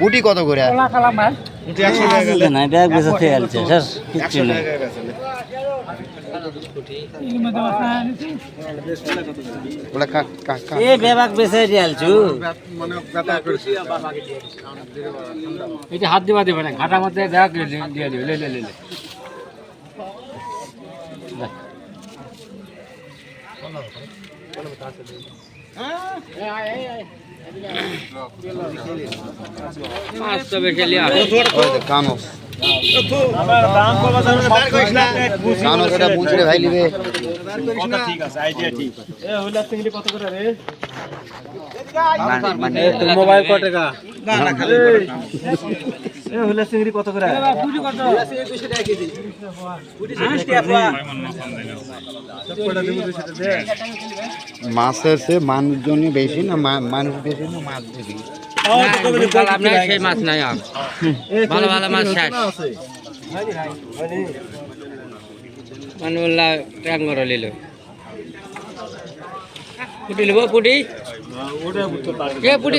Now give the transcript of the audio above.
বুটি কত করে? হাত দিবা দিবে না, ঘাটার মধ্যে দেখ দিয়ে দিবে। লে লে লে মোবাইল কত টাকা? চিংড়ি কত করে? মাছের সে মানুষজন বেশি না মানুষ বেশি না মাছ বেশি? সেই মাছ নাই, ভালো ভালো মাছ শেষ। মানুল্লাহ ট্রাং করে নিল পুটি নেব পুটি পুটি